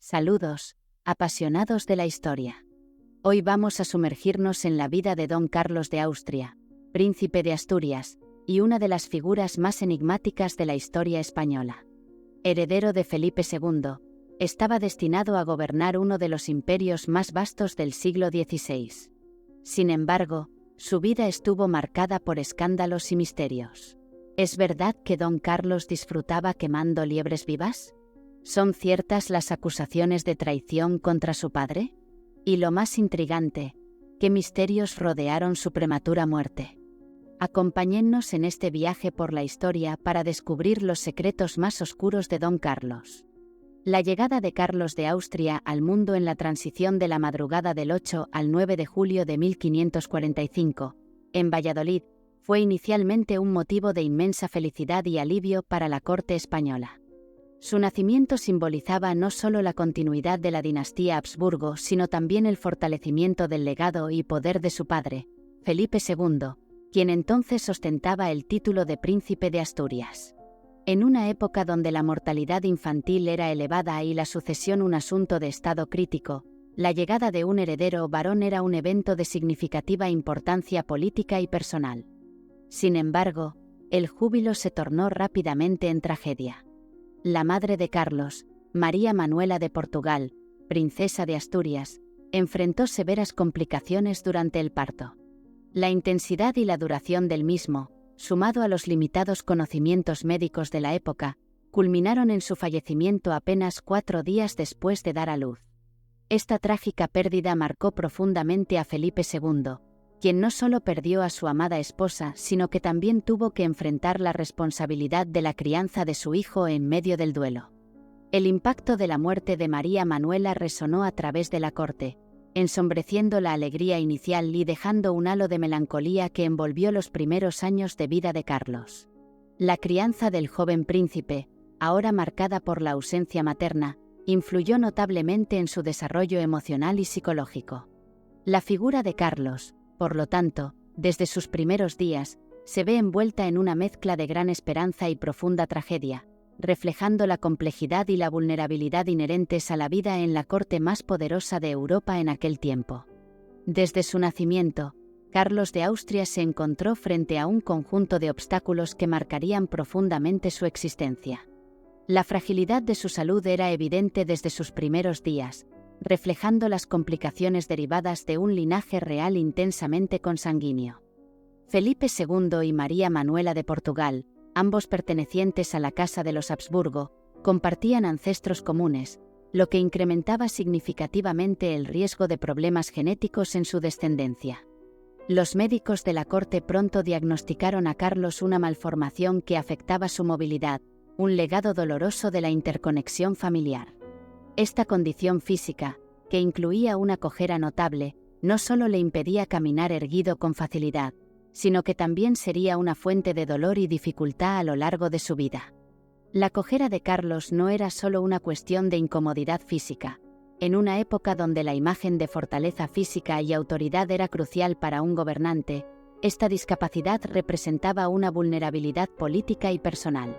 Saludos, apasionados de la historia. Hoy vamos a sumergirnos en la vida de Don Carlos de Austria, príncipe de Asturias, y una de las figuras más enigmáticas de la historia española. Heredero de Felipe II, estaba destinado a gobernar uno de los imperios más vastos del siglo XVI. Sin embargo, su vida estuvo marcada por escándalos y misterios. ¿Es verdad que Don Carlos disfrutaba quemando liebres vivas? ¿Son ciertas las acusaciones de traición contra su padre? Y lo más intrigante, ¿qué misterios rodearon su prematura muerte? Acompáñennos en este viaje por la historia para descubrir los secretos más oscuros de Don Carlos. La llegada de Carlos de Austria al mundo en la transición de la madrugada del 8 al 9 de julio de 1545, en Valladolid, fue inicialmente un motivo de inmensa felicidad y alivio para la corte española. Su nacimiento simbolizaba no solo la continuidad de la dinastía Habsburgo, sino también el fortalecimiento del legado y poder de su padre, Felipe II, quien entonces ostentaba el título de Príncipe de Asturias. En una época donde la mortalidad infantil era elevada y la sucesión un asunto de estado crítico, la llegada de un heredero varón era un evento de significativa importancia política y personal. Sin embargo, el júbilo se tornó rápidamente en tragedia. La madre de Carlos, María Manuela de Portugal, princesa de Asturias, enfrentó severas complicaciones durante el parto. La intensidad y la duración del mismo, sumado a los limitados conocimientos médicos de la época, culminaron en su fallecimiento apenas 4 días después de dar a luz. Esta trágica pérdida marcó profundamente a Felipe II, quien no solo perdió a su amada esposa, sino que también tuvo que enfrentar la responsabilidad de la crianza de su hijo en medio del duelo. El impacto de la muerte de María Manuela resonó a través de la corte, ensombreciendo la alegría inicial y dejando un halo de melancolía que envolvió los primeros años de vida de Carlos. La crianza del joven príncipe, ahora marcada por la ausencia materna, influyó notablemente en su desarrollo emocional y psicológico. La figura de Carlos, por lo tanto, desde sus primeros días, se ve envuelta en una mezcla de gran esperanza y profunda tragedia, reflejando la complejidad y la vulnerabilidad inherentes a la vida en la corte más poderosa de Europa en aquel tiempo. Desde su nacimiento, Carlos de Austria se encontró frente a un conjunto de obstáculos que marcarían profundamente su existencia. La fragilidad de su salud era evidente desde sus primeros días, reflejando las complicaciones derivadas de un linaje real intensamente consanguíneo. Felipe II y María Manuela de Portugal, ambos pertenecientes a la Casa de los Habsburgo, compartían ancestros comunes, lo que incrementaba significativamente el riesgo de problemas genéticos en su descendencia. Los médicos de la corte pronto diagnosticaron a Carlos una malformación que afectaba su movilidad, un legado doloroso de la interconexión familiar. Esta condición física, que incluía una cojera notable, no solo le impedía caminar erguido con facilidad, sino que también sería una fuente de dolor y dificultad a lo largo de su vida. La cojera de Carlos no era solo una cuestión de incomodidad física. En una época donde la imagen de fortaleza física y autoridad era crucial para un gobernante, esta discapacidad representaba una vulnerabilidad política y personal.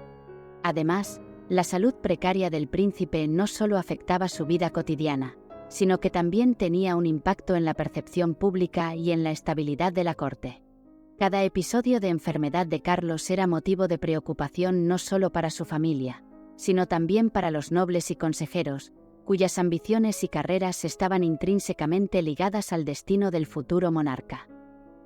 Además, la salud precaria del príncipe no solo afectaba su vida cotidiana, sino que también tenía un impacto en la percepción pública y en la estabilidad de la corte. Cada episodio de enfermedad de Carlos era motivo de preocupación no solo para su familia, sino también para los nobles y consejeros, cuyas ambiciones y carreras estaban intrínsecamente ligadas al destino del futuro monarca.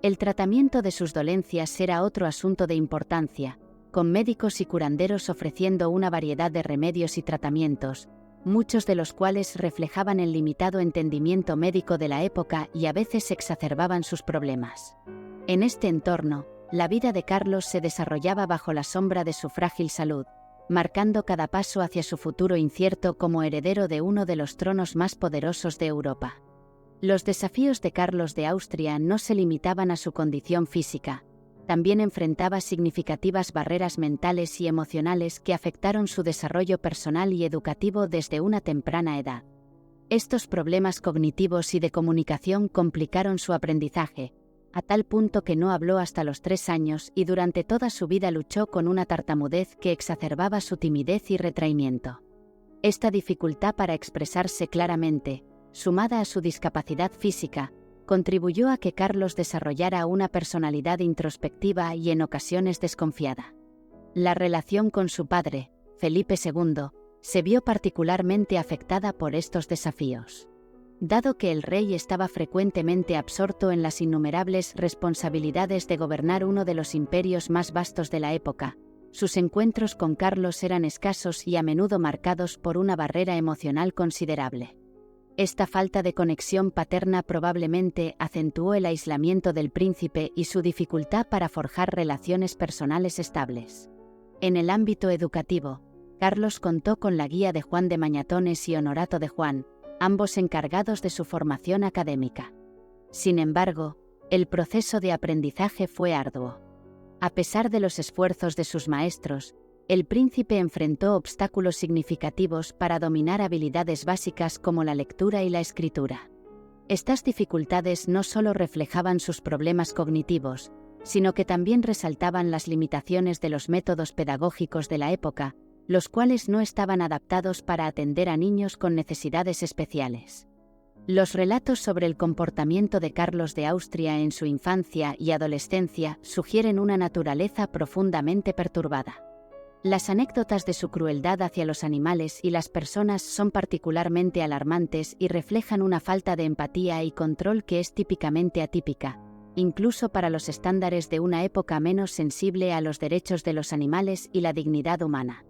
El tratamiento de sus dolencias era otro asunto de importancia, con médicos y curanderos ofreciendo una variedad de remedios y tratamientos, muchos de los cuales reflejaban el limitado entendimiento médico de la época y a veces exacerbaban sus problemas. En este entorno, la vida de Carlos se desarrollaba bajo la sombra de su frágil salud, marcando cada paso hacia su futuro incierto como heredero de uno de los tronos más poderosos de Europa. Los desafíos de Carlos de Austria no se limitaban a su condición física. También enfrentaba significativas barreras mentales y emocionales que afectaron su desarrollo personal y educativo desde una temprana edad. Estos problemas cognitivos y de comunicación complicaron su aprendizaje, a tal punto que no habló hasta los 3 años y durante toda su vida luchó con una tartamudez que exacerbaba su timidez y retraimiento. Esta dificultad para expresarse claramente, sumada a su discapacidad física, contribuyó a que Carlos desarrollara una personalidad introspectiva y en ocasiones desconfiada. La relación con su padre, Felipe II, se vio particularmente afectada por estos desafíos. Dado que el rey estaba frecuentemente absorto en las innumerables responsabilidades de gobernar uno de los imperios más vastos de la época, sus encuentros con Carlos eran escasos y a menudo marcados por una barrera emocional considerable. Esta falta de conexión paterna probablemente acentuó el aislamiento del príncipe y su dificultad para forjar relaciones personales estables. En el ámbito educativo, Carlos contó con la guía de Juan de Mañatones y Honorato de Juan, ambos encargados de su formación académica. Sin embargo, el proceso de aprendizaje fue arduo. A pesar de los esfuerzos de sus maestros, el príncipe enfrentó obstáculos significativos para dominar habilidades básicas como la lectura y la escritura. Estas dificultades no solo reflejaban sus problemas cognitivos, sino que también resaltaban las limitaciones de los métodos pedagógicos de la época, los cuales no estaban adaptados para atender a niños con necesidades especiales. Los relatos sobre el comportamiento de Carlos de Austria en su infancia y adolescencia sugieren una naturaleza profundamente perturbada. Las anécdotas de su crueldad hacia los animales y las personas son particularmente alarmantes y reflejan una falta de empatía y control que es típicamente atípica, incluso para los estándares de una época menos sensible a los derechos de los animales y la dignidad humana.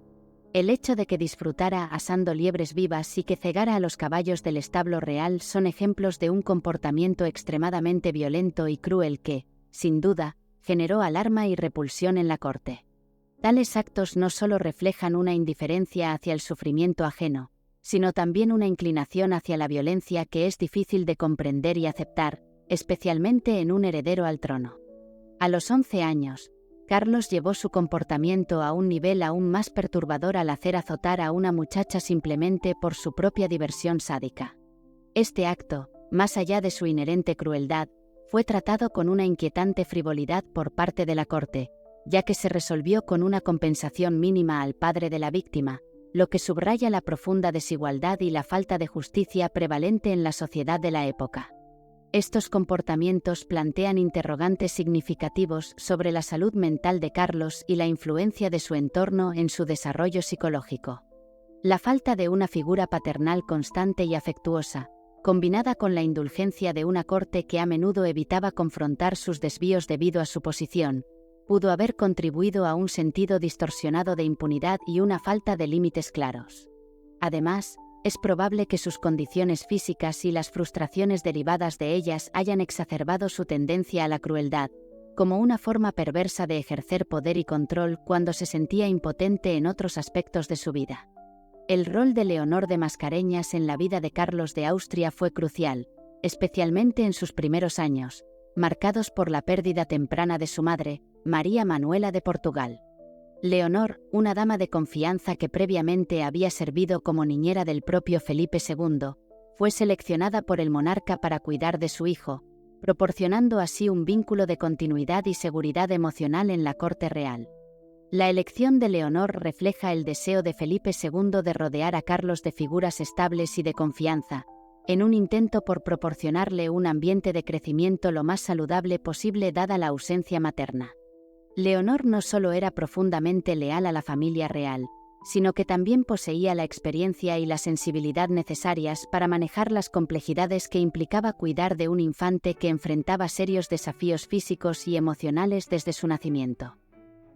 El hecho de que disfrutara asando liebres vivas y que cegara a los caballos del establo real son ejemplos de un comportamiento extremadamente violento y cruel que, sin duda, generó alarma y repulsión en la corte. Tales actos no solo reflejan una indiferencia hacia el sufrimiento ajeno, sino también una inclinación hacia la violencia que es difícil de comprender y aceptar, especialmente en un heredero al trono. A los 11 años, Carlos llevó su comportamiento a un nivel aún más perturbador al hacer azotar a una muchacha simplemente por su propia diversión sádica. Este acto, más allá de su inherente crueldad, fue tratado con una inquietante frivolidad por parte de la corte, ya que se resolvió con una compensación mínima al padre de la víctima, lo que subraya la profunda desigualdad y la falta de justicia prevalente en la sociedad de la época. Estos comportamientos plantean interrogantes significativos sobre la salud mental de Carlos y la influencia de su entorno en su desarrollo psicológico. La falta de una figura paternal constante y afectuosa, combinada con la indulgencia de una corte que a menudo evitaba confrontar sus desvíos debido a su posición, pudo haber contribuido a un sentido distorsionado de impunidad y una falta de límites claros. Además, es probable que sus condiciones físicas y las frustraciones derivadas de ellas hayan exacerbado su tendencia a la crueldad, como una forma perversa de ejercer poder y control cuando se sentía impotente en otros aspectos de su vida. El rol de Leonor de Mascareñas en la vida de Carlos de Austria fue crucial, especialmente en sus primeros años, marcados por la pérdida temprana de su madre, María Manuela de Portugal. Leonor, una dama de confianza que previamente había servido como niñera del propio Felipe II, fue seleccionada por el monarca para cuidar de su hijo, proporcionando así un vínculo de continuidad y seguridad emocional en la corte real. La elección de Leonor refleja el deseo de Felipe II de rodear a Carlos de figuras estables y de confianza, en un intento por proporcionarle un ambiente de crecimiento lo más saludable posible dada la ausencia materna. Leonor no solo era profundamente leal a la familia real, sino que también poseía la experiencia y la sensibilidad necesarias para manejar las complejidades que implicaba cuidar de un infante que enfrentaba serios desafíos físicos y emocionales desde su nacimiento.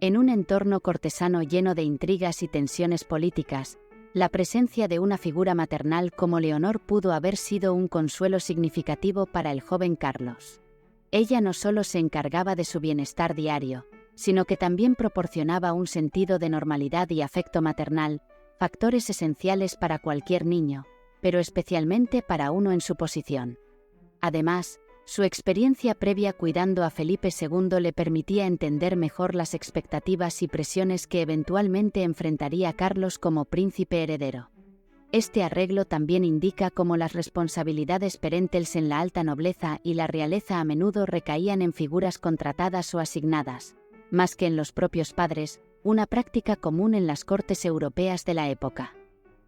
En un entorno cortesano lleno de intrigas y tensiones políticas, la presencia de una figura maternal como Leonor pudo haber sido un consuelo significativo para el joven Carlos. Ella no solo se encargaba de su bienestar diario, sino que también proporcionaba un sentido de normalidad y afecto maternal, factores esenciales para cualquier niño, pero especialmente para uno en su posición. Además, su experiencia previa cuidando a Felipe II le permitía entender mejor las expectativas y presiones que eventualmente enfrentaría Carlos como príncipe heredero. Este arreglo también indica cómo las responsabilidades perentales en la alta nobleza y la realeza a menudo recaían en figuras contratadas o asignadas, más que en los propios padres, una práctica común en las cortes europeas de la época.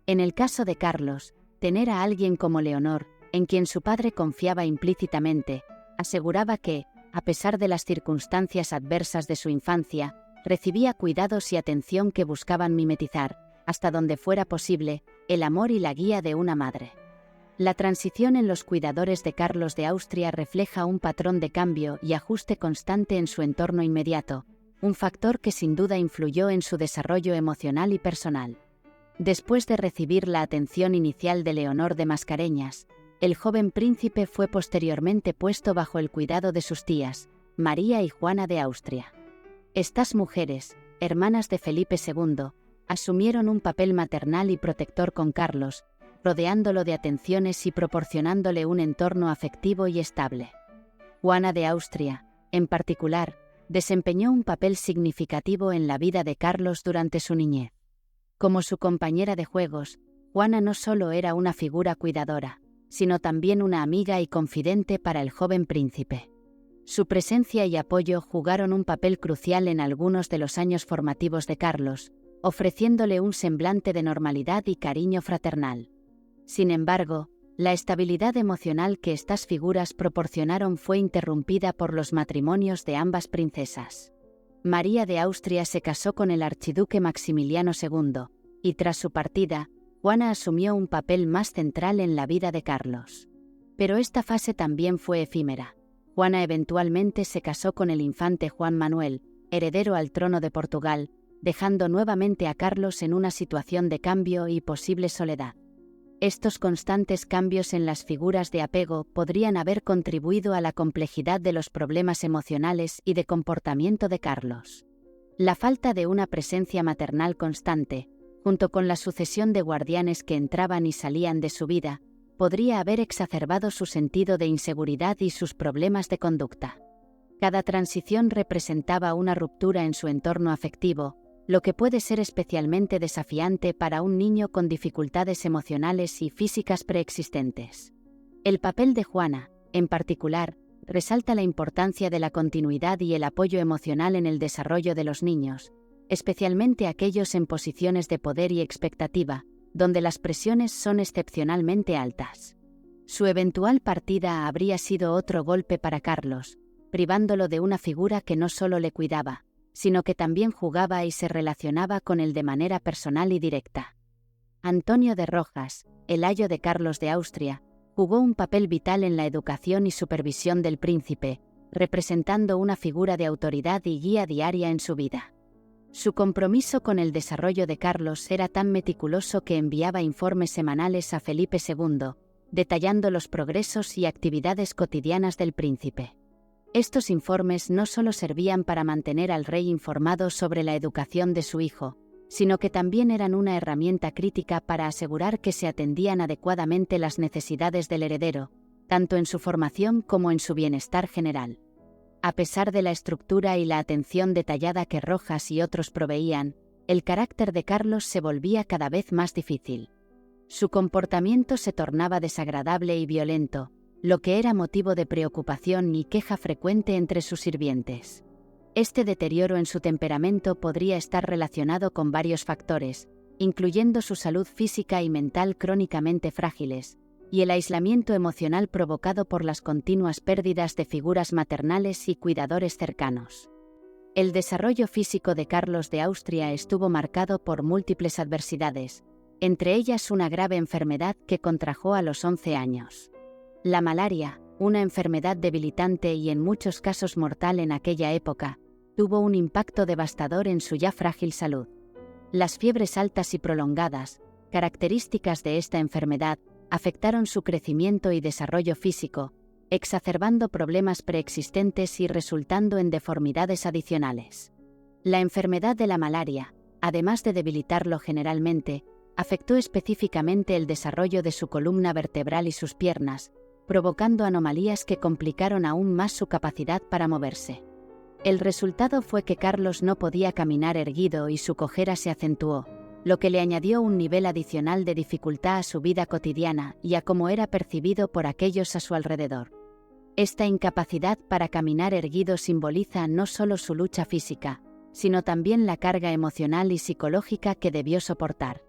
En el caso de Carlos, tener a alguien como Leonor, en quien su padre confiaba implícitamente, aseguraba que, a pesar de las circunstancias adversas de su infancia, recibía cuidados y atención que buscaban mimetizar, hasta donde fuera posible, el amor y la guía de una madre. La transición en los cuidadores de Carlos de Austria refleja un patrón de cambio y ajuste constante en su entorno inmediato, un factor que sin duda influyó en su desarrollo emocional y personal. Después de recibir la atención inicial de Leonor de Mascareñas, el joven príncipe fue posteriormente puesto bajo el cuidado de sus tías, María y Juana de Austria. Estas mujeres, hermanas de Felipe II, asumieron un papel maternal y protector con Carlos, rodeándolo de atenciones y proporcionándole un entorno afectivo y estable. Juana de Austria, en particular, desempeñó un papel significativo en la vida de Carlos durante su niñez. Como su compañera de juegos, Juana no solo era una figura cuidadora, sino también una amiga y confidente para el joven príncipe. Su presencia y apoyo jugaron un papel crucial en algunos de los años formativos de Carlos, ofreciéndole un semblante de normalidad y cariño fraternal. Sin embargo, la estabilidad emocional que estas figuras proporcionaron fue interrumpida por los matrimonios de ambas princesas. María de Austria se casó con el archiduque Maximiliano II, y tras su partida, Juana asumió un papel más central en la vida de Carlos. Pero esta fase también fue efímera. Juana eventualmente se casó con el infante Juan Manuel, heredero al trono de Portugal, dejando nuevamente a Carlos en una situación de cambio y posible soledad. Estos constantes cambios en las figuras de apego podrían haber contribuido a la complejidad de los problemas emocionales y de comportamiento de Carlos. La falta de una presencia maternal constante, junto con la sucesión de guardianes que entraban y salían de su vida, podría haber exacerbado su sentido de inseguridad y sus problemas de conducta. Cada transición representaba una ruptura en su entorno afectivo, lo que puede ser especialmente desafiante para un niño con dificultades emocionales y físicas preexistentes. El papel de Juana, en particular, resalta la importancia de la continuidad y el apoyo emocional en el desarrollo de los niños, especialmente aquellos en posiciones de poder y expectativa, donde las presiones son excepcionalmente altas. Su eventual partida habría sido otro golpe para Carlos, privándolo de una figura que no solo le cuidaba, sino que también jugaba y se relacionaba con él de manera personal y directa. Antonio de Rojas, el ayo de Carlos de Austria, jugó un papel vital en la educación y supervisión del príncipe, representando una figura de autoridad y guía diaria en su vida. Su compromiso con el desarrollo de Carlos era tan meticuloso que enviaba informes semanales a Felipe II, detallando los progresos y actividades cotidianas del príncipe. Estos informes no solo servían para mantener al rey informado sobre la educación de su hijo, sino que también eran una herramienta crítica para asegurar que se atendían adecuadamente las necesidades del heredero, tanto en su formación como en su bienestar general. A pesar de la estructura y la atención detallada que Rojas y otros proveían, el carácter de Carlos se volvía cada vez más difícil. Su comportamiento se tornaba desagradable y violento, lo que era motivo de preocupación y queja frecuente entre sus sirvientes. Este deterioro en su temperamento podría estar relacionado con varios factores, incluyendo su salud física y mental crónicamente frágiles, y el aislamiento emocional provocado por las continuas pérdidas de figuras maternales y cuidadores cercanos. El desarrollo físico de Carlos de Austria estuvo marcado por múltiples adversidades, entre ellas una grave enfermedad que contrajo a los 11 años. La malaria, una enfermedad debilitante y en muchos casos mortal en aquella época, tuvo un impacto devastador en su ya frágil salud. Las fiebres altas y prolongadas, características de esta enfermedad, afectaron su crecimiento y desarrollo físico, exacerbando problemas preexistentes y resultando en deformidades adicionales. La enfermedad de la malaria, además de debilitarlo generalmente, afectó específicamente el desarrollo de su columna vertebral y sus piernas, provocando anomalías que complicaron aún más su capacidad para moverse. El resultado fue que Carlos no podía caminar erguido y su cojera se acentuó, lo que le añadió un nivel adicional de dificultad a su vida cotidiana y a cómo era percibido por aquellos a su alrededor. Esta incapacidad para caminar erguido simboliza no solo su lucha física, sino también la carga emocional y psicológica que debió soportar.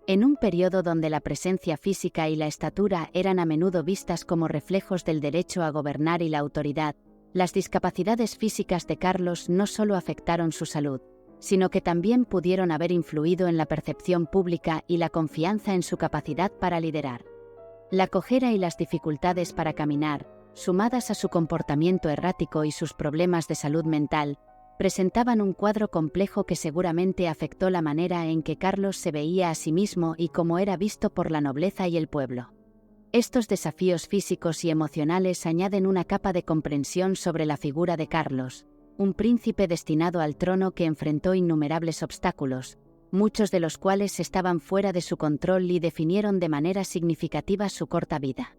En un periodo donde la presencia física y la estatura eran a menudo vistas como reflejos del derecho a gobernar y la autoridad, las discapacidades físicas de Carlos no solo afectaron su salud, sino que también pudieron haber influido en la percepción pública y la confianza en su capacidad para liderar. La cojera y las dificultades para caminar, sumadas a su comportamiento errático y sus problemas de salud mental, presentaban un cuadro complejo que seguramente afectó la manera en que Carlos se veía a sí mismo y cómo era visto por la nobleza y el pueblo. Estos desafíos físicos y emocionales añaden una capa de comprensión sobre la figura de Carlos, un príncipe destinado al trono que enfrentó innumerables obstáculos, muchos de los cuales estaban fuera de su control y definieron de manera significativa su corta vida.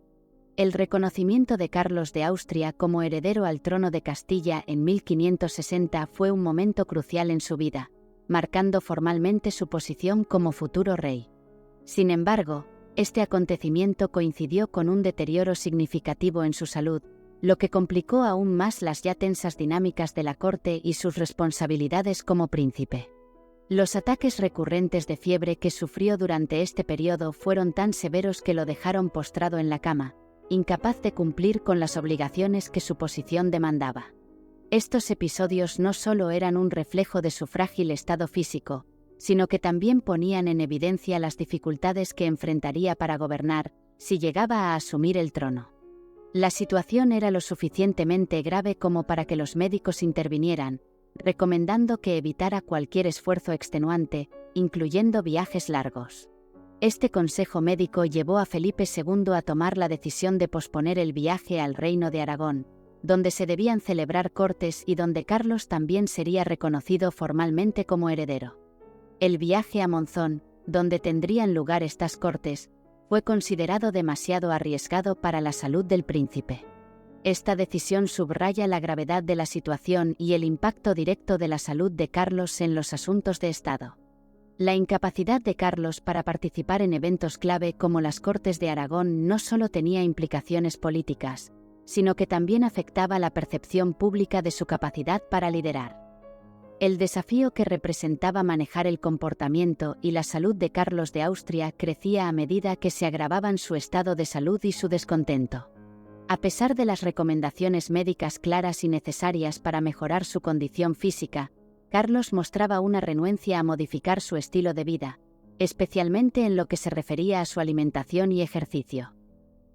El reconocimiento de Carlos de Austria como heredero al trono de Castilla en 1560 fue un momento crucial en su vida, marcando formalmente su posición como futuro rey. Sin embargo, este acontecimiento coincidió con un deterioro significativo en su salud, lo que complicó aún más las ya tensas dinámicas de la corte y sus responsabilidades como príncipe. Los ataques recurrentes de fiebre que sufrió durante este periodo fueron tan severos que lo dejaron postrado en la cama, incapaz de cumplir con las obligaciones que su posición demandaba. Estos episodios no solo eran un reflejo de su frágil estado físico, sino que también ponían en evidencia las dificultades que enfrentaría para gobernar si llegaba a asumir el trono. La situación era lo suficientemente grave como para que los médicos intervinieran, recomendando que evitara cualquier esfuerzo extenuante, incluyendo viajes largos. Este consejo médico llevó a Felipe II a tomar la decisión de posponer el viaje al Reino de Aragón, donde se debían celebrar cortes y donde Carlos también sería reconocido formalmente como heredero. El viaje a Monzón, donde tendrían lugar estas cortes, fue considerado demasiado arriesgado para la salud del príncipe. Esta decisión subraya la gravedad de la situación y el impacto directo de la salud de Carlos en los asuntos de Estado. La incapacidad de Carlos para participar en eventos clave como las Cortes de Aragón no solo tenía implicaciones políticas, sino que también afectaba la percepción pública de su capacidad para liderar. El desafío que representaba manejar el comportamiento y la salud de Carlos de Austria crecía a medida que se agravaban su estado de salud y su descontento. A pesar de las recomendaciones médicas claras y necesarias para mejorar su condición física, Carlos mostraba una renuencia a modificar su estilo de vida, especialmente en lo que se refería a su alimentación y ejercicio.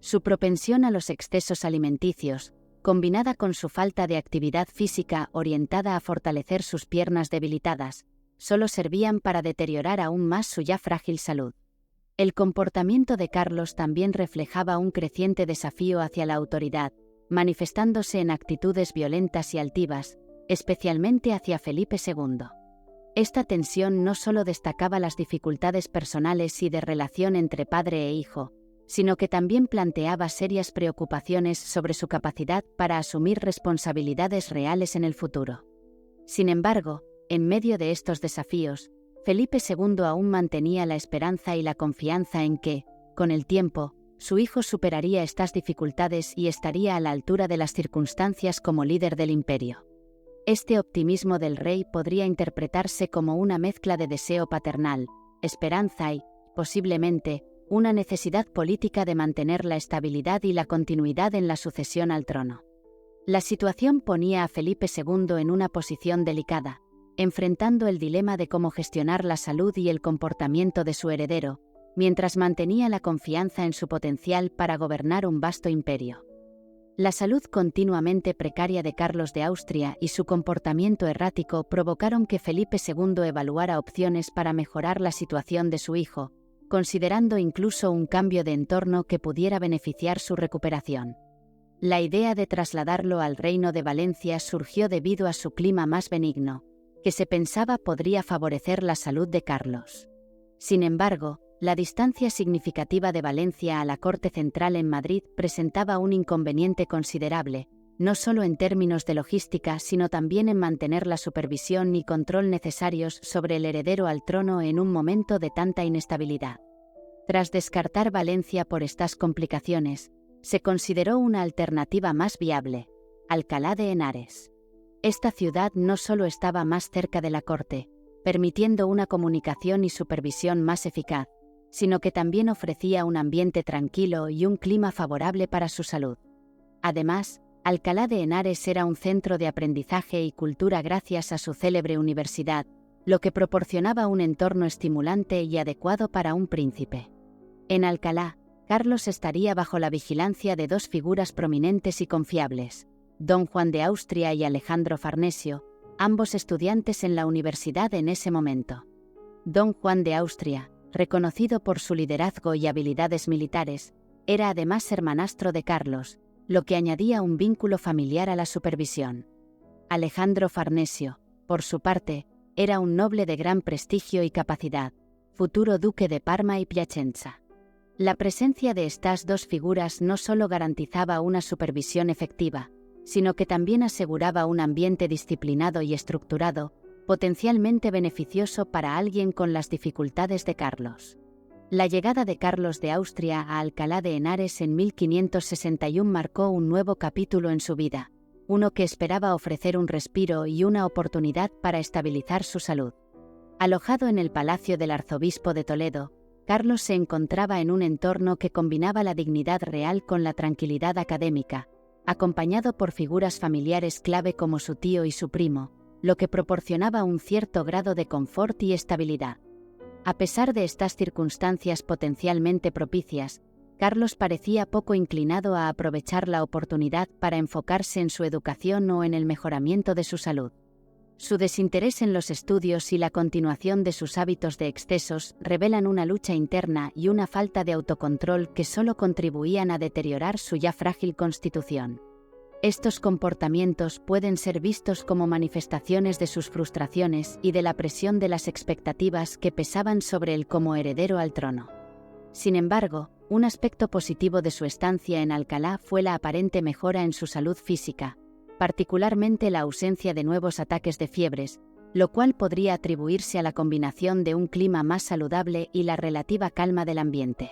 Su propensión a los excesos alimenticios, combinada con su falta de actividad física orientada a fortalecer sus piernas debilitadas, solo servían para deteriorar aún más su ya frágil salud. El comportamiento de Carlos también reflejaba un creciente desafío hacia la autoridad, manifestándose en actitudes violentas y altivas, especialmente hacia Felipe II. Esta tensión no solo destacaba las dificultades personales y de relación entre padre e hijo, sino que también planteaba serias preocupaciones sobre su capacidad para asumir responsabilidades reales en el futuro. Sin embargo, en medio de estos desafíos, Felipe II aún mantenía la esperanza y la confianza en que, con el tiempo, su hijo superaría estas dificultades y estaría a la altura de las circunstancias como líder del imperio. Este optimismo del rey podría interpretarse como una mezcla de deseo paternal, esperanza y, posiblemente, una necesidad política de mantener la estabilidad y la continuidad en la sucesión al trono. La situación ponía a Felipe II en una posición delicada, enfrentando el dilema de cómo gestionar la salud y el comportamiento de su heredero, mientras mantenía la confianza en su potencial para gobernar un vasto imperio. La salud continuamente precaria de Carlos de Austria y su comportamiento errático provocaron que Felipe II evaluara opciones para mejorar la situación de su hijo, considerando incluso un cambio de entorno que pudiera beneficiar su recuperación. La idea de trasladarlo al Reino de Valencia surgió debido a su clima más benigno, que se pensaba podría favorecer la salud de Carlos. Sin embargo, la distancia significativa de Valencia a la Corte Central en Madrid presentaba un inconveniente considerable, no solo en términos de logística, sino también en mantener la supervisión y control necesarios sobre el heredero al trono en un momento de tanta inestabilidad. Tras descartar Valencia por estas complicaciones, se consideró una alternativa más viable: Alcalá de Henares. Esta ciudad no solo estaba más cerca de la corte, permitiendo una comunicación y supervisión más eficaz, sino que también ofrecía un ambiente tranquilo y un clima favorable para su salud. Además, Alcalá de Henares era un centro de aprendizaje y cultura gracias a su célebre universidad, lo que proporcionaba un entorno estimulante y adecuado para un príncipe. En Alcalá, Carlos estaría bajo la vigilancia de dos figuras prominentes y confiables, don Juan de Austria y Alejandro Farnesio, ambos estudiantes en la universidad en ese momento. Don Juan de Austria, reconocido por su liderazgo y habilidades militares, era además hermanastro de Carlos, lo que añadía un vínculo familiar a la supervisión. Alejandro Farnesio, por su parte, era un noble de gran prestigio y capacidad, futuro duque de Parma y Piacenza. La presencia de estas dos figuras no solo garantizaba una supervisión efectiva, sino que también aseguraba un ambiente disciplinado y estructurado, potencialmente beneficioso para alguien con las dificultades de Carlos. La llegada de Carlos de Austria a Alcalá de Henares en 1561 marcó un nuevo capítulo en su vida, uno que esperaba ofrecer un respiro y una oportunidad para estabilizar su salud. Alojado en el palacio del arzobispo de Toledo, Carlos se encontraba en un entorno que combinaba la dignidad real con la tranquilidad académica, acompañado por figuras familiares clave como su tío y su primo, lo que proporcionaba un cierto grado de confort y estabilidad. A pesar de estas circunstancias potencialmente propicias, Carlos parecía poco inclinado a aprovechar la oportunidad para enfocarse en su educación o en el mejoramiento de su salud. Su desinterés en los estudios y la continuación de sus hábitos de excesos revelan una lucha interna y una falta de autocontrol que solo contribuían a deteriorar su ya frágil constitución. Estos comportamientos pueden ser vistos como manifestaciones de sus frustraciones y de la presión de las expectativas que pesaban sobre él como heredero al trono. Sin embargo, un aspecto positivo de su estancia en Alcalá fue la aparente mejora en su salud física, particularmente la ausencia de nuevos ataques de fiebres, lo cual podría atribuirse a la combinación de un clima más saludable y la relativa calma del ambiente.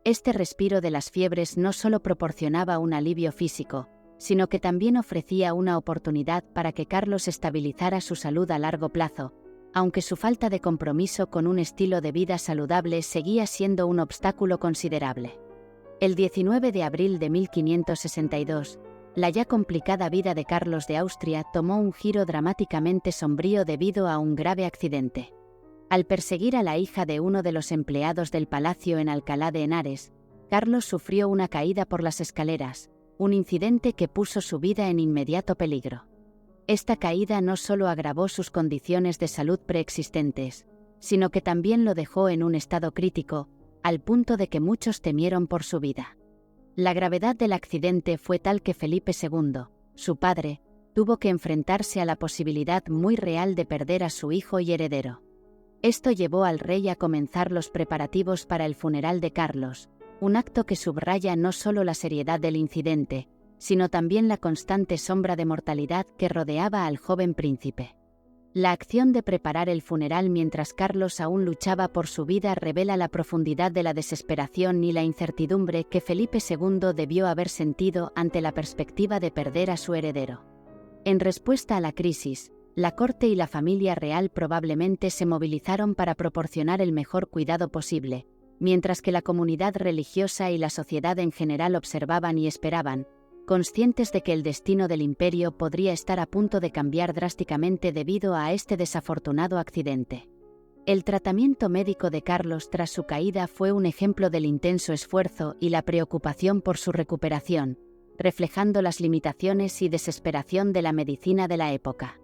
Este respiro de las fiebres no solo proporcionaba un alivio físico, sino que también ofrecía una oportunidad para que Carlos estabilizara su salud a largo plazo, aunque su falta de compromiso con un estilo de vida saludable seguía siendo un obstáculo considerable. El 19 de abril de 1562, la ya complicada vida de Carlos de Austria tomó un giro dramáticamente sombrío debido a un grave accidente. Al perseguir a la hija de uno de los empleados del palacio en Alcalá de Henares, Carlos sufrió una caída por las escaleras, un incidente que puso su vida en inmediato peligro. Esta caída no solo agravó sus condiciones de salud preexistentes, sino que también lo dejó en un estado crítico, al punto de que muchos temieron por su vida. La gravedad del accidente fue tal que Felipe II, su padre, tuvo que enfrentarse a la posibilidad muy real de perder a su hijo y heredero. Esto llevó al rey a comenzar los preparativos para el funeral de Carlos, un acto que subraya no solo la seriedad del incidente, sino también la constante sombra de mortalidad que rodeaba al joven príncipe. La acción de preparar el funeral mientras Carlos aún luchaba por su vida revela la profundidad de la desesperación y la incertidumbre que Felipe II debió haber sentido ante la perspectiva de perder a su heredero. En respuesta a la crisis, la corte y la familia real probablemente se movilizaron para proporcionar el mejor cuidado posible, mientras que la comunidad religiosa y la sociedad en general observaban y esperaban, conscientes de que el destino del imperio podría estar a punto de cambiar drásticamente debido a este desafortunado accidente. El tratamiento médico de Carlos tras su caída fue un ejemplo del intenso esfuerzo y la preocupación por su recuperación, reflejando las limitaciones y desesperación de la medicina de la época.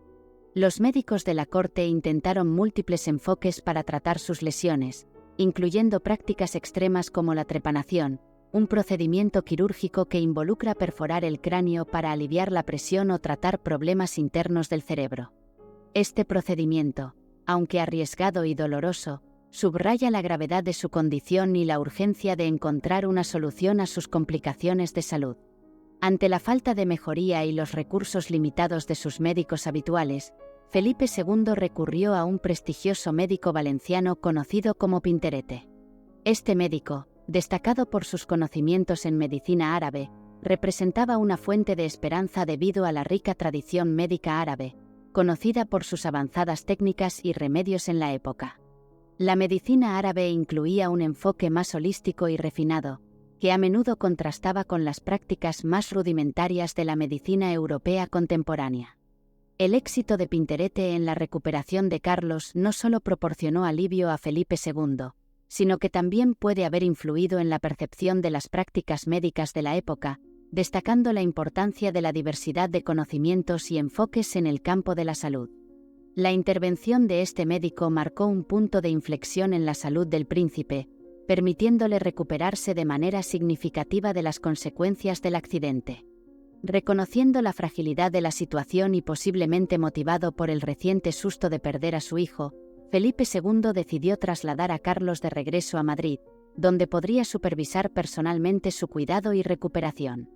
Los médicos de la corte intentaron múltiples enfoques para tratar sus lesiones, incluyendo prácticas extremas como la trepanación, un procedimiento quirúrgico que involucra perforar el cráneo para aliviar la presión o tratar problemas internos del cerebro. Este procedimiento, aunque arriesgado y doloroso, subraya la gravedad de su condición y la urgencia de encontrar una solución a sus complicaciones de salud. Ante la falta de mejoría y los recursos limitados de sus médicos habituales, Felipe II recurrió a un prestigioso médico valenciano conocido como Pinterete. Este médico, destacado por sus conocimientos en medicina árabe, representaba una fuente de esperanza debido a la rica tradición médica árabe, conocida por sus avanzadas técnicas y remedios en la época. La medicina árabe incluía un enfoque más holístico y refinado, que a menudo contrastaba con las prácticas más rudimentarias de la medicina europea contemporánea. El éxito de Pinterete en la recuperación de Carlos no solo proporcionó alivio a Felipe II, sino que también puede haber influido en la percepción de las prácticas médicas de la época, destacando la importancia de la diversidad de conocimientos y enfoques en el campo de la salud. La intervención de este médico marcó un punto de inflexión en la salud del príncipe, permitiéndole recuperarse de manera significativa de las consecuencias del accidente. Reconociendo la fragilidad de la situación y posiblemente motivado por el reciente susto de perder a su hijo, Felipe II decidió trasladar a Carlos de regreso a Madrid, donde podría supervisar personalmente su cuidado y recuperación.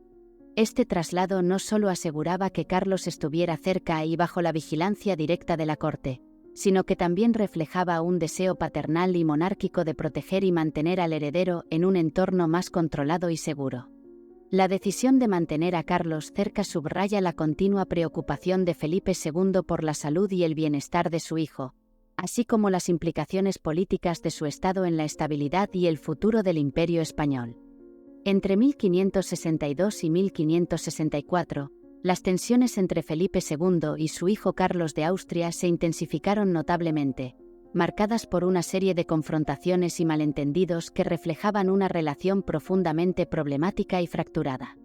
Este traslado no solo aseguraba que Carlos estuviera cerca y bajo la vigilancia directa de la corte, sino que también reflejaba un deseo paternal y monárquico de proteger y mantener al heredero en un entorno más controlado y seguro. La decisión de mantener a Carlos cerca subraya la continua preocupación de Felipe II por la salud y el bienestar de su hijo, así como las implicaciones políticas de su estado en la estabilidad y el futuro del Imperio español. Entre 1562 y 1564, las tensiones entre Felipe II y su hijo Carlos de Austria se intensificaron notablemente, marcadas por una serie de confrontaciones y malentendidos que reflejaban una relación profundamente problemática y fracturada.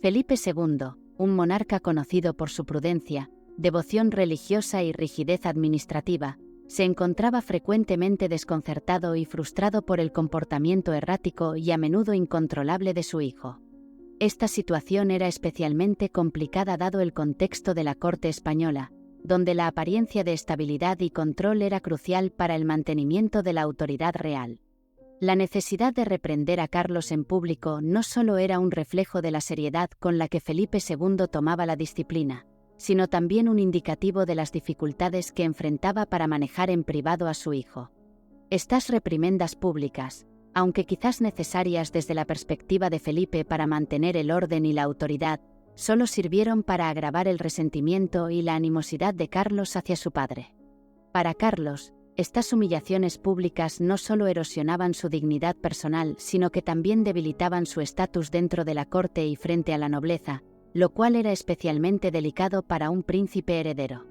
Felipe II, un monarca conocido por su prudencia, devoción religiosa y rigidez administrativa, se encontraba frecuentemente desconcertado y frustrado por el comportamiento errático y a menudo incontrolable de su hijo. Esta situación era especialmente complicada dado el contexto de la corte española, donde la apariencia de estabilidad y control era crucial para el mantenimiento de la autoridad real. La necesidad de reprender a Carlos en público no solo era un reflejo de la seriedad con la que Felipe II tomaba la disciplina, sino también un indicativo de las dificultades que enfrentaba para manejar en privado a su hijo. Estas reprimendas públicas, aunque quizás necesarias desde la perspectiva de Felipe para mantener el orden y la autoridad, solo sirvieron para agravar el resentimiento y la animosidad de Carlos hacia su padre. Para Carlos, estas humillaciones públicas no solo erosionaban su dignidad personal, sino que también debilitaban su estatus dentro de la corte y frente a la nobleza, lo cual era especialmente delicado para un príncipe heredero.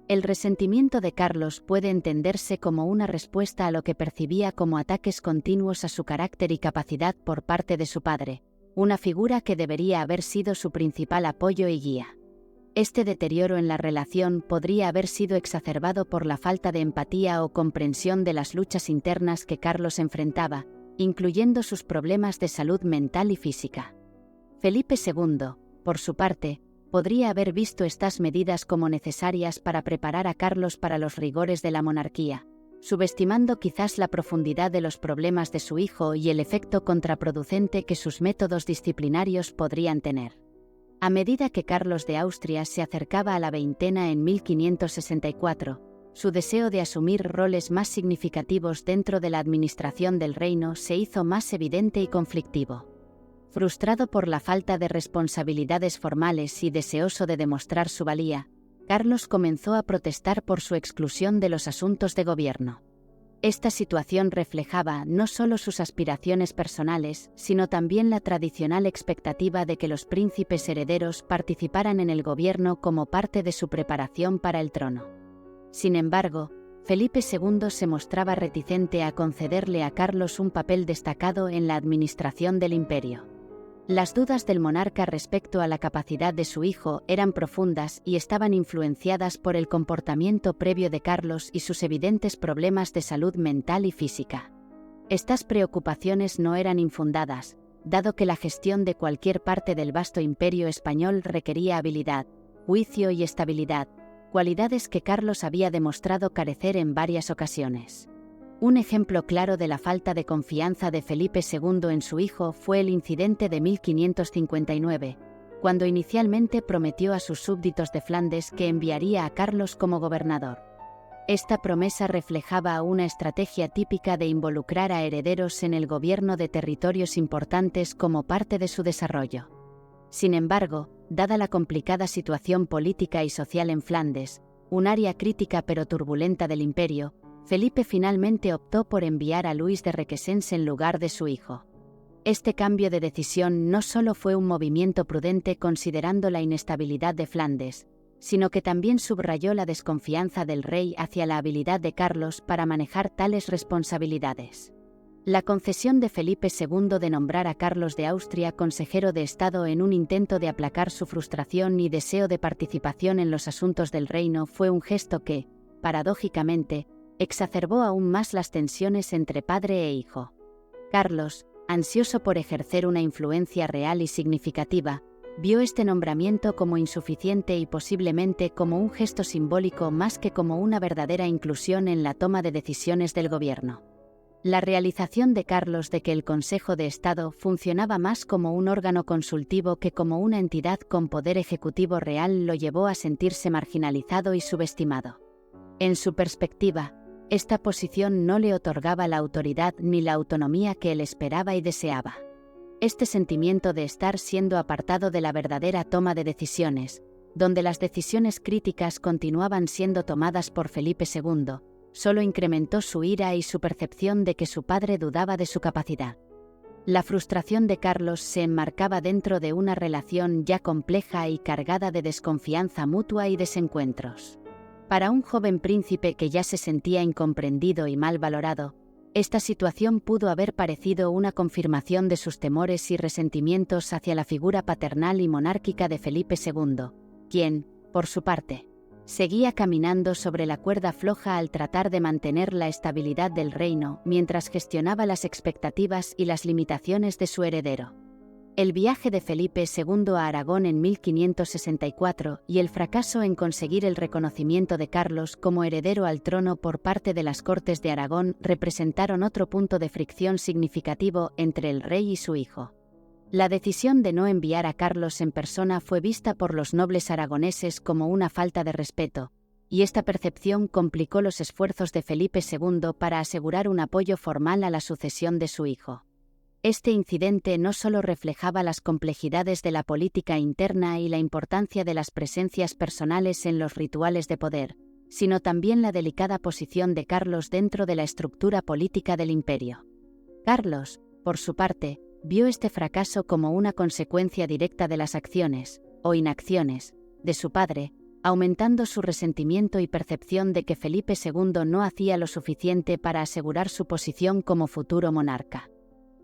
El resentimiento de Carlos puede entenderse como una respuesta a lo que percibía como ataques continuos a su carácter y capacidad por parte de su padre, una figura que debería haber sido su principal apoyo y guía. Este deterioro en la relación podría haber sido exacerbado por la falta de empatía o comprensión de las luchas internas que Carlos enfrentaba, incluyendo sus problemas de salud mental y física. Felipe II, por su parte, podría haber visto estas medidas como necesarias para preparar a Carlos para los rigores de la monarquía, subestimando quizás la profundidad de los problemas de su hijo y el efecto contraproducente que sus métodos disciplinarios podrían tener. A medida que Carlos de Austria se acercaba a la veintena en 1564, su deseo de asumir roles más significativos dentro de la administración del reino se hizo más evidente y conflictivo. Frustrado por la falta de responsabilidades formales y deseoso de demostrar su valía, Carlos comenzó a protestar por su exclusión de los asuntos de gobierno. Esta situación reflejaba no solo sus aspiraciones personales, sino también la tradicional expectativa de que los príncipes herederos participaran en el gobierno como parte de su preparación para el trono. Sin embargo, Felipe II se mostraba reticente a concederle a Carlos un papel destacado en la administración del imperio. Las dudas del monarca respecto a la capacidad de su hijo eran profundas y estaban influenciadas por el comportamiento previo de Carlos y sus evidentes problemas de salud mental y física. Estas preocupaciones no eran infundadas, dado que la gestión de cualquier parte del vasto imperio español requería habilidad, juicio y estabilidad, cualidades que Carlos había demostrado carecer en varias ocasiones. Un ejemplo claro de la falta de confianza de Felipe II en su hijo fue el incidente de 1559, cuando inicialmente prometió a sus súbditos de Flandes que enviaría a Carlos como gobernador. Esta promesa reflejaba una estrategia típica de involucrar a herederos en el gobierno de territorios importantes como parte de su desarrollo. Sin embargo, dada la complicada situación política y social en Flandes, un área crítica pero turbulenta del imperio, Felipe finalmente optó por enviar a Luis de Requesens en lugar de su hijo. Este cambio de decisión no solo fue un movimiento prudente considerando la inestabilidad de Flandes, sino que también subrayó la desconfianza del rey hacia la habilidad de Carlos para manejar tales responsabilidades. La concesión de Felipe II de nombrar a Carlos de Austria consejero de Estado en un intento de aplacar su frustración y deseo de participación en los asuntos del reino fue un gesto que, paradójicamente, exacerbó aún más las tensiones entre padre e hijo. Carlos, ansioso por ejercer una influencia real y significativa, vio este nombramiento como insuficiente y posiblemente como un gesto simbólico más que como una verdadera inclusión en la toma de decisiones del gobierno. La realización de Carlos de que el Consejo de Estado funcionaba más como un órgano consultivo que como una entidad con poder ejecutivo real lo llevó a sentirse marginalizado y subestimado. En su perspectiva, esta posición no le otorgaba la autoridad ni la autonomía que él esperaba y deseaba. Este sentimiento de estar siendo apartado de la verdadera toma de decisiones, donde las decisiones críticas continuaban siendo tomadas por Felipe II, solo incrementó su ira y su percepción de que su padre dudaba de su capacidad. La frustración de Carlos se enmarcaba dentro de una relación ya compleja y cargada de desconfianza mutua y desencuentros. Para un joven príncipe que ya se sentía incomprendido y mal valorado, esta situación pudo haber parecido una confirmación de sus temores y resentimientos hacia la figura paternal y monárquica de Felipe II, quien, por su parte, seguía caminando sobre la cuerda floja al tratar de mantener la estabilidad del reino mientras gestionaba las expectativas y las limitaciones de su heredero. El viaje de Felipe II a Aragón en 1564 y el fracaso en conseguir el reconocimiento de Carlos como heredero al trono por parte de las Cortes de Aragón representaron otro punto de fricción significativo entre el rey y su hijo. La decisión de no enviar a Carlos en persona fue vista por los nobles aragoneses como una falta de respeto, y esta percepción complicó los esfuerzos de Felipe II para asegurar un apoyo formal a la sucesión de su hijo. Este incidente no solo reflejaba las complejidades de la política interna y la importancia de las presencias personales en los rituales de poder, sino también la delicada posición de Carlos dentro de la estructura política del imperio. Carlos, por su parte, vio este fracaso como una consecuencia directa de las acciones, o inacciones, de su padre, aumentando su resentimiento y percepción de que Felipe II no hacía lo suficiente para asegurar su posición como futuro monarca.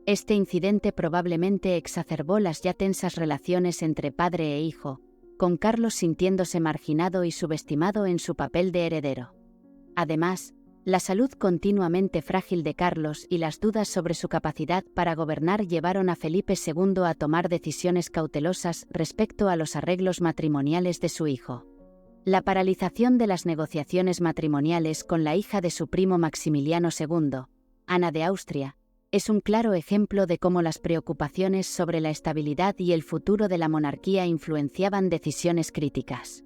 Este incidente probablemente exacerbó las ya tensas relaciones entre padre e hijo, con Carlos sintiéndose marginado y subestimado en su papel de heredero. Además, la salud continuamente frágil de Carlos y las dudas sobre su capacidad para gobernar llevaron a Felipe II a tomar decisiones cautelosas respecto a los arreglos matrimoniales de su hijo. La paralización de las negociaciones matrimoniales con la hija de su primo Maximiliano II, Ana de Austria, es un claro ejemplo de cómo las preocupaciones sobre la estabilidad y el futuro de la monarquía influenciaban decisiones críticas.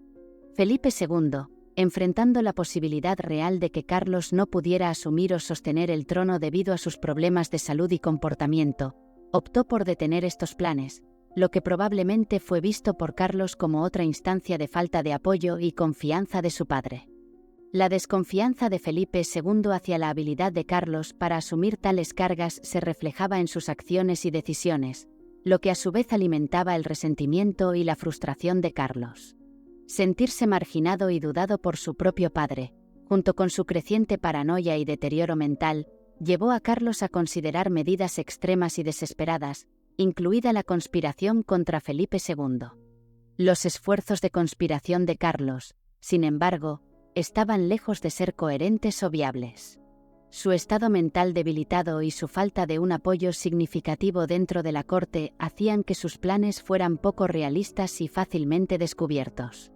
Felipe II, enfrentando la posibilidad real de que Carlos no pudiera asumir o sostener el trono debido a sus problemas de salud y comportamiento, optó por detener estos planes, lo que probablemente fue visto por Carlos como otra instancia de falta de apoyo y confianza de su padre. La desconfianza de Felipe II hacia la habilidad de Carlos para asumir tales cargas se reflejaba en sus acciones y decisiones, lo que a su vez alimentaba el resentimiento y la frustración de Carlos. Sentirse marginado y dudado por su propio padre, junto con su creciente paranoia y deterioro mental, llevó a Carlos a considerar medidas extremas y desesperadas, incluida la conspiración contra Felipe II. Los esfuerzos de conspiración de Carlos, sin embargo, estaban lejos de ser coherentes o viables. Su estado mental debilitado y su falta de un apoyo significativo dentro de la corte hacían que sus planes fueran poco realistas y fácilmente descubiertos.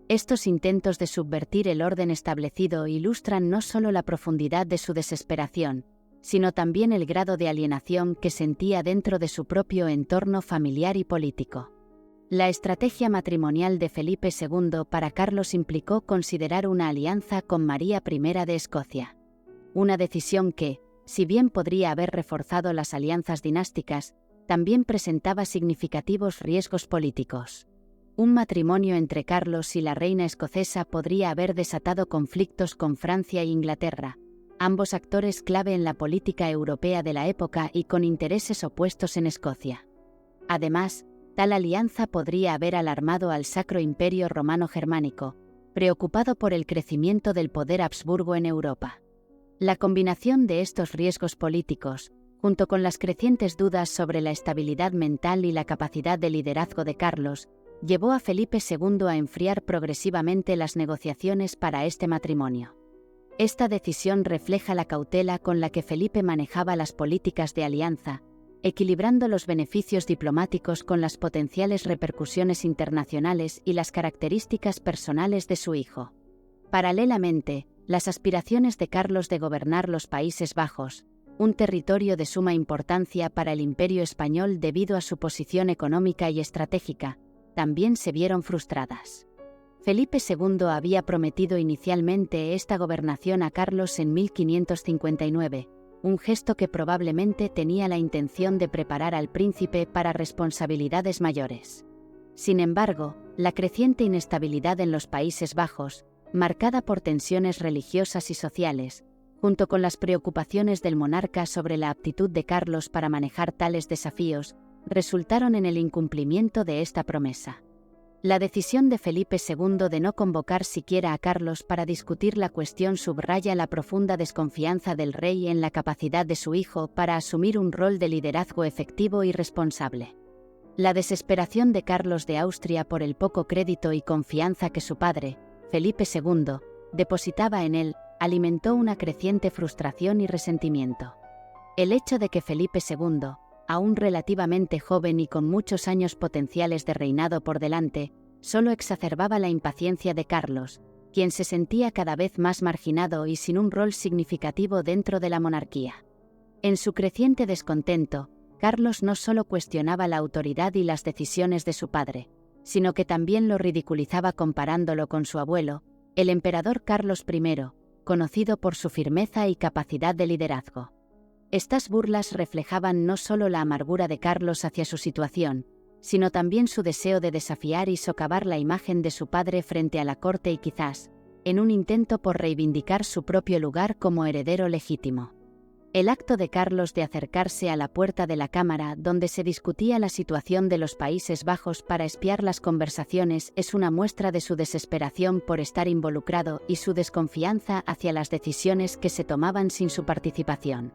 Estos intentos de subvertir el orden establecido ilustran no solo la profundidad de su desesperación, sino también el grado de alienación que sentía dentro de su propio entorno familiar y político. La estrategia matrimonial de Felipe II para Carlos implicó considerar una alianza con María I de Escocia. Una decisión que, si bien podría haber reforzado las alianzas dinásticas, también presentaba significativos riesgos políticos. Un matrimonio entre Carlos y la reina escocesa podría haber desatado conflictos con Francia e Inglaterra, ambos actores clave en la política europea de la época y con intereses opuestos en Escocia. Además, tal alianza podría haber alarmado al Sacro Imperio Romano Germánico, preocupado por el crecimiento del poder Habsburgo en Europa. La combinación de estos riesgos políticos, junto con las crecientes dudas sobre la estabilidad mental y la capacidad de liderazgo de Carlos, llevó a Felipe II a enfriar progresivamente las negociaciones para este matrimonio. Esta decisión refleja la cautela con la que Felipe manejaba las políticas de alianza, equilibrando los beneficios diplomáticos con las potenciales repercusiones internacionales y las características personales de su hijo. Paralelamente, las aspiraciones de Carlos de gobernar los Países Bajos, un territorio de suma importancia para el Imperio español debido a su posición económica y estratégica, también se vieron frustradas. Felipe II había prometido inicialmente esta gobernación a Carlos en 1559, un gesto que probablemente tenía la intención de preparar al príncipe para responsabilidades mayores. Sin embargo, la creciente inestabilidad en los Países Bajos, marcada por tensiones religiosas y sociales, junto con las preocupaciones del monarca sobre la aptitud de Carlos para manejar tales desafíos, resultaron en el incumplimiento de esta promesa. La decisión de Felipe II de no convocar siquiera a Carlos para discutir la cuestión subraya la profunda desconfianza del rey en la capacidad de su hijo para asumir un rol de liderazgo efectivo y responsable. La desesperación de Carlos de Austria por el poco crédito y confianza que su padre, Felipe II, depositaba en él, alimentó una creciente frustración y resentimiento. El hecho de que Felipe II, aún relativamente joven y con muchos años potenciales de reinado por delante, solo exacerbaba la impaciencia de Carlos, quien se sentía cada vez más marginado y sin un rol significativo dentro de la monarquía. En su creciente descontento, Carlos no solo cuestionaba la autoridad y las decisiones de su padre, sino que también lo ridiculizaba comparándolo con su abuelo, el emperador Carlos I, conocido por su firmeza y capacidad de liderazgo. Estas burlas reflejaban no solo la amargura de Carlos hacia su situación, sino también su deseo de desafiar y socavar la imagen de su padre frente a la corte y quizás, en un intento por reivindicar su propio lugar como heredero legítimo. El acto de Carlos de acercarse a la puerta de la cámara donde se discutía la situación de los Países Bajos para espiar las conversaciones es una muestra de su desesperación por estar involucrado y su desconfianza hacia las decisiones que se tomaban sin su participación.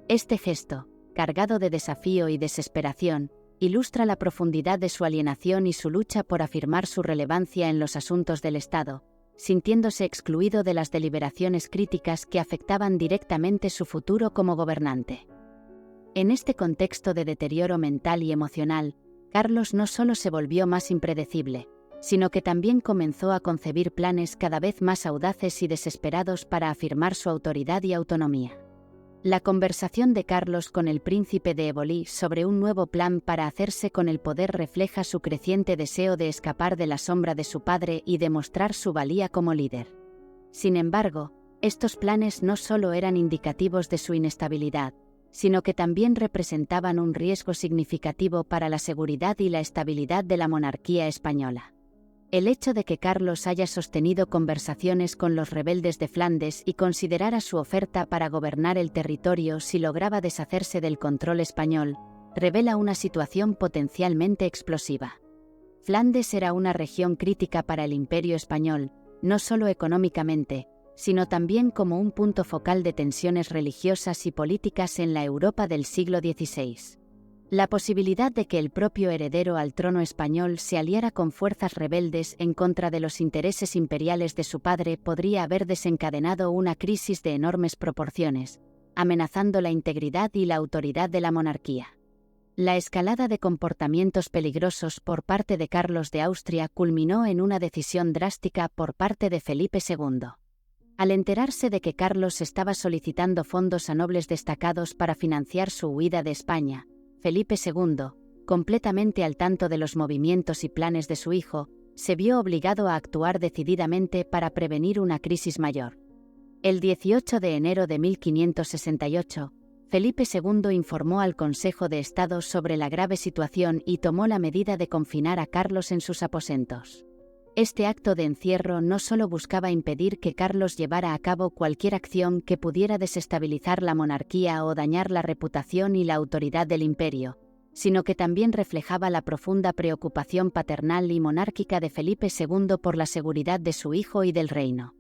Este gesto, cargado de desafío y desesperación, ilustra la profundidad de su alienación y su lucha por afirmar su relevancia en los asuntos del Estado, sintiéndose excluido de las deliberaciones críticas que afectaban directamente su futuro como gobernante. En este contexto de deterioro mental y emocional, Carlos no solo se volvió más impredecible, sino que también comenzó a concebir planes cada vez más audaces y desesperados para afirmar su autoridad y autonomía. La conversación de Carlos con el príncipe de Éboli sobre un nuevo plan para hacerse con el poder refleja su creciente deseo de escapar de la sombra de su padre y demostrar su valía como líder. Sin embargo, estos planes no solo eran indicativos de su inestabilidad, sino que también representaban un riesgo significativo para la seguridad y la estabilidad de la monarquía española. El hecho de que Carlos haya sostenido conversaciones con los rebeldes de Flandes y considerara su oferta para gobernar el territorio si lograba deshacerse del control español, revela una situación potencialmente explosiva. Flandes era una región crítica para el Imperio español, no solo económicamente, sino también como un punto focal de tensiones religiosas y políticas en la Europa del siglo XVI. La posibilidad de que el propio heredero al trono español se aliara con fuerzas rebeldes en contra de los intereses imperiales de su padre podría haber desencadenado una crisis de enormes proporciones, amenazando la integridad y la autoridad de la monarquía. La escalada de comportamientos peligrosos por parte de Carlos de Austria culminó en una decisión drástica por parte de Felipe II. Al enterarse de que Carlos estaba solicitando fondos a nobles destacados para financiar su huida de España, Felipe II, completamente al tanto de los movimientos y planes de su hijo, se vio obligado a actuar decididamente para prevenir una crisis mayor. El 18 de enero de 1568, Felipe II informó al Consejo de Estado sobre la grave situación y tomó la medida de confinar a Carlos en sus aposentos. Este acto de encierro no solo buscaba impedir que Carlos llevara a cabo cualquier acción que pudiera desestabilizar la monarquía o dañar la reputación y la autoridad del imperio, sino que también reflejaba la profunda preocupación paternal y monárquica de Felipe II por la seguridad de su hijo y del reino.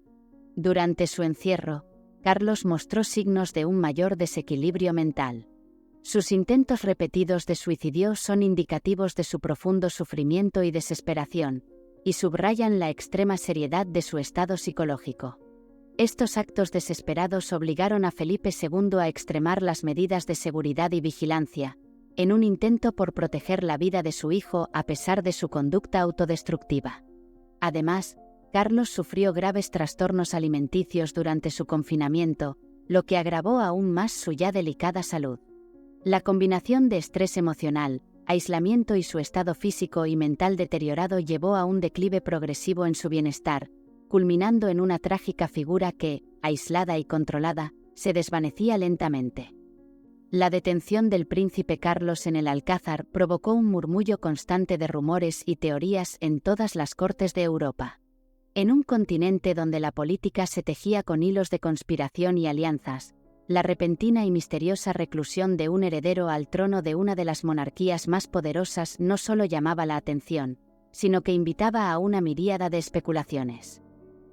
Durante su encierro, Carlos mostró signos de un mayor desequilibrio mental. Sus intentos repetidos de suicidio son indicativos de su profundo sufrimiento y desesperación, y subrayan la extrema seriedad de su estado psicológico. Estos actos desesperados obligaron a Felipe II a extremar las medidas de seguridad y vigilancia, en un intento por proteger la vida de su hijo a pesar de su conducta autodestructiva. Además, Carlos sufrió graves trastornos alimenticios durante su confinamiento, lo que agravó aún más su ya delicada salud. La combinación de estrés emocional, aislamiento y su estado físico y mental deteriorado llevó a un declive progresivo en su bienestar, culminando en una trágica figura que, aislada y controlada, se desvanecía lentamente. La detención del príncipe Carlos en el Alcázar provocó un murmullo constante de rumores y teorías en todas las cortes de Europa. En un continente donde la política se tejía con hilos de conspiración y alianzas, la repentina y misteriosa reclusión de un heredero al trono de una de las monarquías más poderosas no solo llamaba la atención, sino que invitaba a una miríada de especulaciones.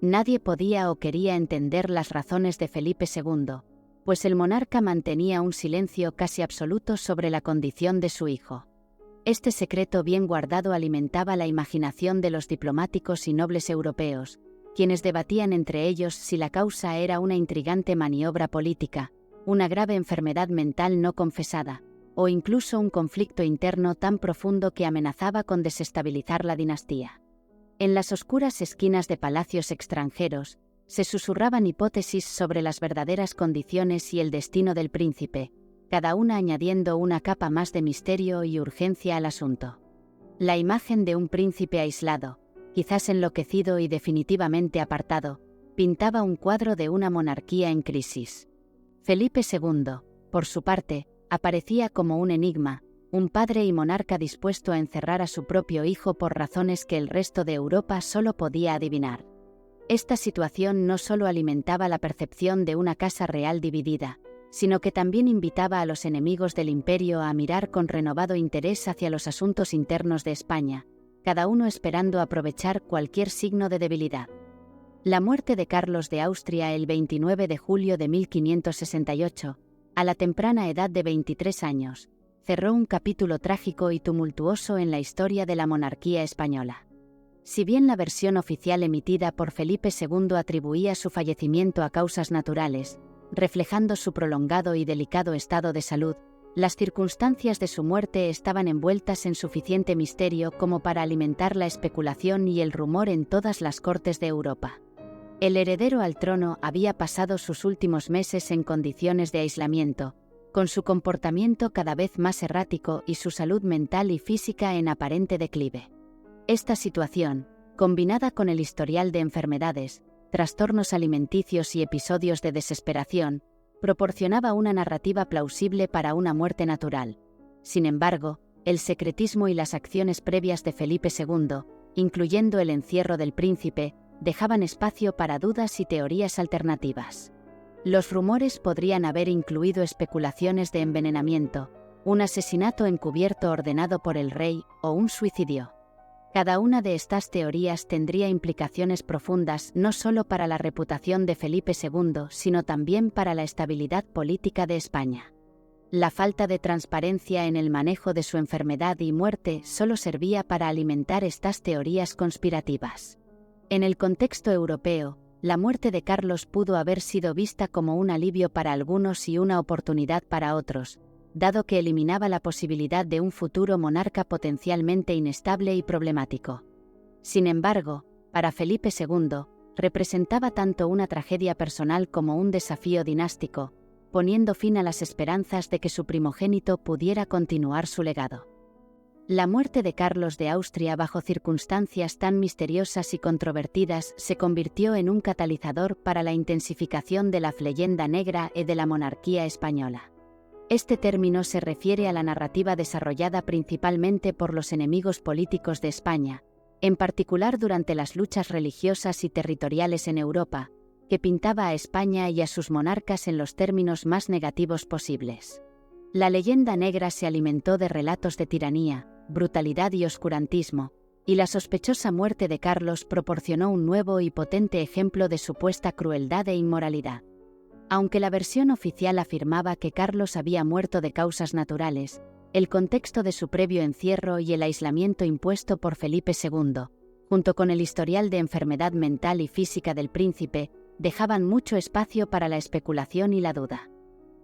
Nadie podía o quería entender las razones de Felipe II, pues el monarca mantenía un silencio casi absoluto sobre la condición de su hijo. Este secreto bien guardado alimentaba la imaginación de los diplomáticos y nobles europeos, quienes debatían entre ellos si la causa era una intrigante maniobra política, una grave enfermedad mental no confesada, o incluso un conflicto interno tan profundo que amenazaba con desestabilizar la dinastía. En las oscuras esquinas de palacios extranjeros, se susurraban hipótesis sobre las verdaderas condiciones y el destino del príncipe, cada una añadiendo una capa más de misterio y urgencia al asunto. La imagen de un príncipe aislado, quizás enloquecido y definitivamente apartado, pintaba un cuadro de una monarquía en crisis. Felipe II, por su parte, aparecía como un enigma, un padre y monarca dispuesto a encerrar a su propio hijo por razones que el resto de Europa solo podía adivinar. Esta situación no solo alimentaba la percepción de una casa real dividida, sino que también invitaba a los enemigos del imperio a mirar con renovado interés hacia los asuntos internos de España, cada uno esperando aprovechar cualquier signo de debilidad. La muerte de Carlos de Austria el 29 de julio de 1568, a la temprana edad de 23 años, cerró un capítulo trágico y tumultuoso en la historia de la monarquía española. Si bien la versión oficial emitida por Felipe II atribuía su fallecimiento a causas naturales, reflejando su prolongado y delicado estado de salud, las circunstancias de su muerte estaban envueltas en suficiente misterio como para alimentar la especulación y el rumor en todas las cortes de Europa. El heredero al trono había pasado sus últimos meses en condiciones de aislamiento, con su comportamiento cada vez más errático y su salud mental y física en aparente declive. Esta situación, combinada con el historial de enfermedades, trastornos alimenticios y episodios de desesperación, proporcionaba una narrativa plausible para una muerte natural. Sin embargo, el secretismo y las acciones previas de Felipe II, incluyendo el encierro del príncipe, dejaban espacio para dudas y teorías alternativas. Los rumores podrían haber incluido especulaciones de envenenamiento, un asesinato encubierto ordenado por el rey o un suicidio. Cada una de estas teorías tendría implicaciones profundas no solo para la reputación de Felipe II, sino también para la estabilidad política de España. La falta de transparencia en el manejo de su enfermedad y muerte solo servía para alimentar estas teorías conspirativas. En el contexto europeo, la muerte de Carlos pudo haber sido vista como un alivio para algunos y una oportunidad para otros, dado que eliminaba la posibilidad de un futuro monarca potencialmente inestable y problemático. Sin embargo, para Felipe II, representaba tanto una tragedia personal como un desafío dinástico, poniendo fin a las esperanzas de que su primogénito pudiera continuar su legado. La muerte de Carlos de Austria bajo circunstancias tan misteriosas y controvertidas se convirtió en un catalizador para la intensificación de la leyenda negra y de la monarquía española. Este término se refiere a la narrativa desarrollada principalmente por los enemigos políticos de España, en particular durante las luchas religiosas y territoriales en Europa, que pintaba a España y a sus monarcas en los términos más negativos posibles. La leyenda negra se alimentó de relatos de tiranía, brutalidad y oscurantismo, y la sospechosa muerte de Carlos proporcionó un nuevo y potente ejemplo de supuesta crueldad e inmoralidad. Aunque la versión oficial afirmaba que Carlos había muerto de causas naturales, el contexto de su previo encierro y el aislamiento impuesto por Felipe II, junto con el historial de enfermedad mental y física del príncipe, dejaban mucho espacio para la especulación y la duda.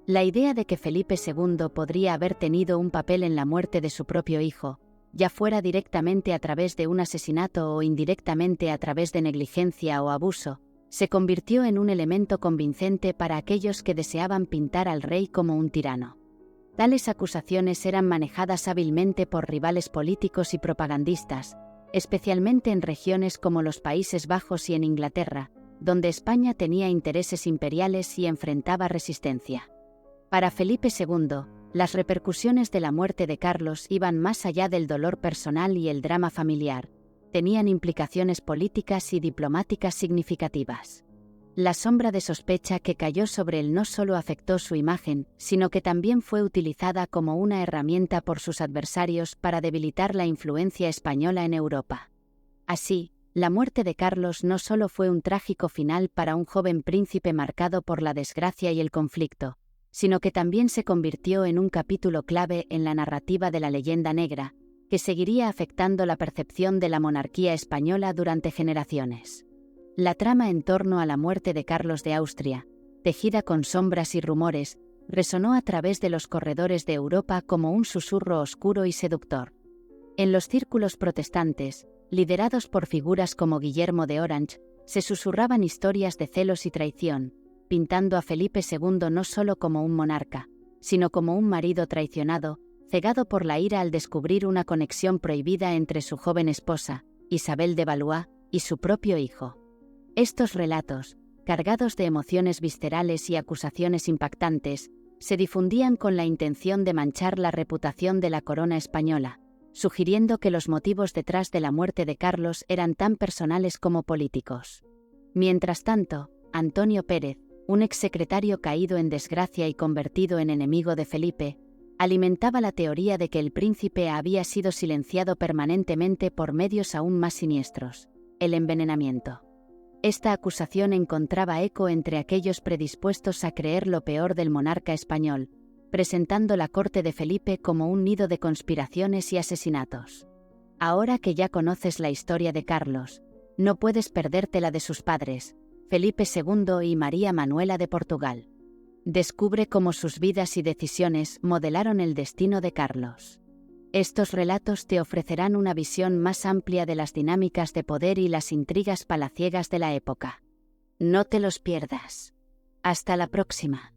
La idea de que Felipe II podría haber tenido un papel en la muerte de su propio hijo, ya fuera directamente a través de un asesinato o indirectamente a través de negligencia o abuso, se convirtió en un elemento convincente para aquellos que deseaban pintar al rey como un tirano. Tales acusaciones eran manejadas hábilmente por rivales políticos y propagandistas, especialmente en regiones como los Países Bajos y en Inglaterra, donde España tenía intereses imperiales y enfrentaba resistencia. Para Felipe II, las repercusiones de la muerte de Carlos iban más allá del dolor personal y el drama familiar, tenían implicaciones políticas y diplomáticas significativas. La sombra de sospecha que cayó sobre él no solo afectó su imagen, sino que también fue utilizada como una herramienta por sus adversarios para debilitar la influencia española en Europa. Así, la muerte de Carlos no solo fue un trágico final para un joven príncipe marcado por la desgracia y el conflicto, sino que también se convirtió en un capítulo clave en la narrativa de la leyenda negra, que seguiría afectando la percepción de la monarquía española durante generaciones. La trama en torno a la muerte de Carlos de Austria, tejida con sombras y rumores, resonó a través de los corredores de Europa como un susurro oscuro y seductor. En los círculos protestantes, liderados por figuras como Guillermo de Orange, se susurraban historias de celos y traición, pintando a Felipe II no solo como un monarca, sino como un marido traicionado, cegado por la ira al descubrir una conexión prohibida entre su joven esposa, Isabel de Valois, y su propio hijo. Estos relatos, cargados de emociones viscerales y acusaciones impactantes, se difundían con la intención de manchar la reputación de la corona española, sugiriendo que los motivos detrás de la muerte de Carlos eran tan personales como políticos. Mientras tanto, Antonio Pérez, un exsecretario caído en desgracia y convertido en enemigo de Felipe, alimentaba la teoría de que el príncipe había sido silenciado permanentemente por medios aún más siniestros, el envenenamiento. Esta acusación encontraba eco entre aquellos predispuestos a creer lo peor del monarca español, presentando la corte de Felipe como un nido de conspiraciones y asesinatos. Ahora que ya conoces la historia de Carlos, no puedes perderte la de sus padres, Felipe II y María Manuela de Portugal. Descubre cómo sus vidas y decisiones modelaron el destino de Carlos. Estos relatos te ofrecerán una visión más amplia de las dinámicas de poder y las intrigas palaciegas de la época. No te los pierdas. Hasta la próxima.